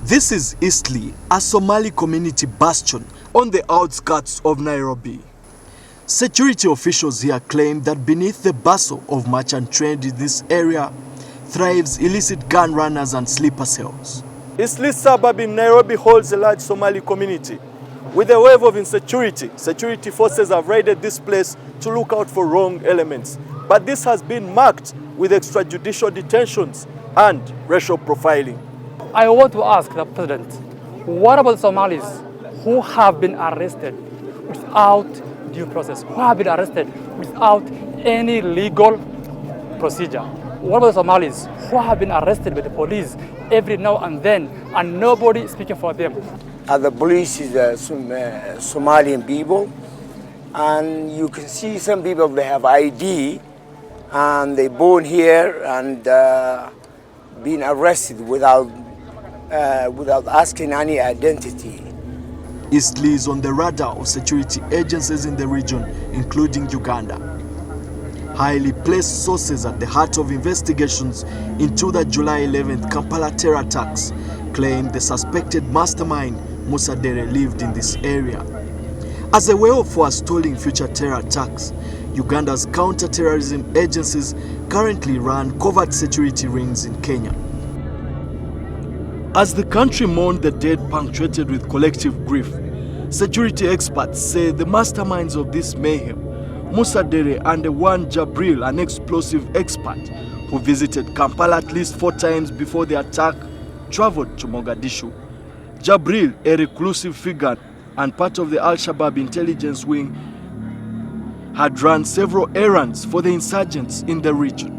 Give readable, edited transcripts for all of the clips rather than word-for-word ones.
This is Eastleigh, a Somali community bastion on the outskirts of Nairobi. Security officials here claim that beneath the bustle of merchant trade in this area thrives illicit gun runners and sleeper cells. Eastleigh suburb in Nairobi holds a large Somali community. With a wave of insecurity, security forces have raided this place to look out for wrong elements. But this has been marked with extrajudicial detentions and racial profiling. I want to ask the president, what about Somalis who have been arrested without due process, who have been arrested without any legal procedure? What about Somalis who have been arrested by the police every now and then and nobody is speaking for them? The police is some Somalian people, and you can see some people, they have ID and they born here and been arrested without asking any identity. Eastleigh is on the radar of security agencies in the region, including Uganda. Highly placed sources at the heart of investigations into the July 11th Kampala terror attacks claim the suspected mastermind Musa Dere lived in this area. As a way of forestalling future terror attacks, Uganda's counter-terrorism agencies currently run covert security rings in Kenya. As the country mourned the dead punctuated with collective grief, security experts say the masterminds of this mayhem, Musa Dere and the one Jabril, an explosive expert who visited Kampala at least 4 times before the attack, traveled to Mogadishu. Jabril, a reclusive figure and part of the Al-shabaab intelligence wing, had run several errands for the insurgents in the region.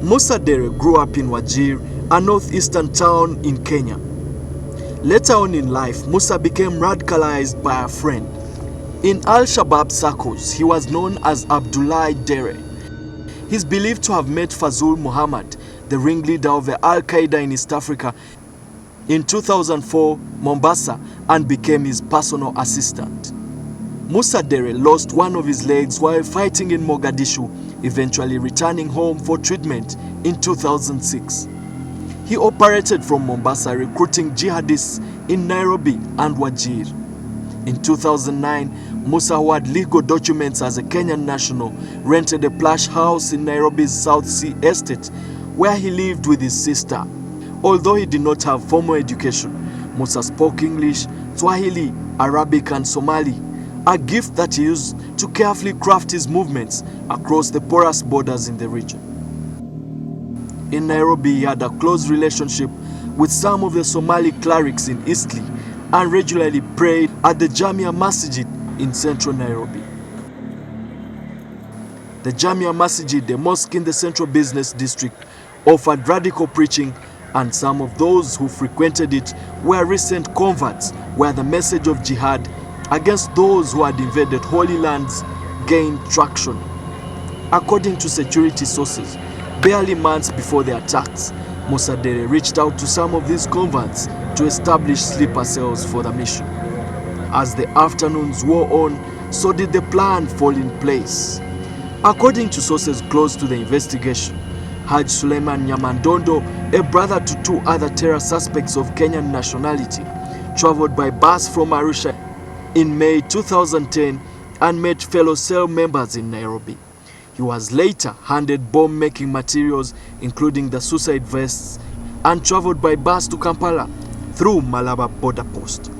Musa Dere grew up in Wajir, a northeastern town in Kenya. Later on in life, Musa became radicalized by a friend. In Al-shabaab circles, he was known as Abdullah Dere. He's believed to have met Fazul Muhammad, the ringleader of the Al-Qaeda in East Africa, in 2004 Mombasa, and became his personal assistant. Musa Dere lost one of his legs while fighting in Mogadishu, eventually returning home for treatment in 2006. He operated from Mombasa, recruiting jihadists in Nairobi and Wajir. In 2009, Musa, who had legal documents as a Kenyan national, rented a plush house in Nairobi's South Sea estate where he lived with his sister. Although he did not have formal education, Musa spoke English, Swahili, Arabic and Somali, a gift that he used to carefully craft his movements across the porous borders in the region. In Nairobi, he had a close relationship with some of the Somali clerics in Eastleigh and regularly prayed at the Jamia Masjid in central Nairobi. The Jamia Masjid, a mosque in the central business district, offered radical preaching, and some of those who frequented it were recent converts, where the message of jihad against those who had invaded holy lands gained traction. According to security sources, barely months before the attacks, Musa Dere reached out to some of these converts to establish sleeper cells for the mission. As the afternoons wore on, so did the plan fall in place. According to sources close to the investigation, Haj Suleiman Nyamandondo, a brother to 2 other terror suspects of Kenyan nationality, traveled by bus from Arusha in May 2010 and met fellow cell members in Nairobi. He was later handed bomb-making materials, including the suicide vests, and traveled by bus to Kampala through Malaba border post.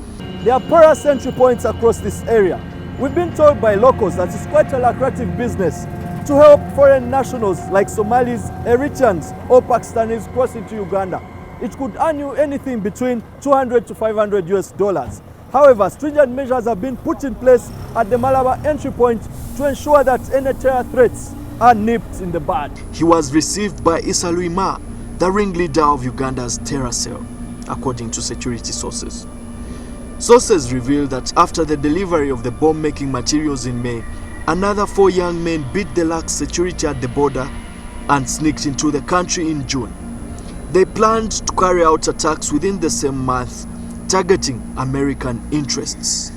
There are porous entry points across this area. We've been told by locals that it's quite a lucrative business to help foreign nationals like Somalis, Eritreans, or Pakistanis cross into Uganda. It could earn you anything between $200 to $500. However, stringent measures have been put in place at the Malaba entry point to ensure that any terror threats are nipped in the bud. He was received by Issa Luima, the ringleader of Uganda's terror cell, according to security sources. Sources reveal that after the delivery of the bomb-making materials in May, another 4 young men beat the lax security at the border and sneaked into the country in June. They planned to carry out attacks within the same month, targeting American interests.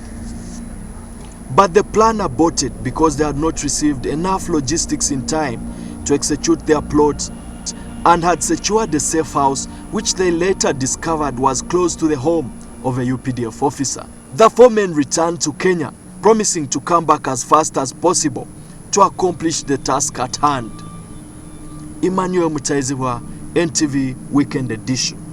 But the plan aborted because they had not received enough logistics in time to execute their plot and had secured a safe house which they later discovered was close to the home of a UPDF officer. The four men returned to Kenya, promising to come back as fast as possible to accomplish the task at hand. Emmanuel Mutaizibwa, NTV Weekend Edition.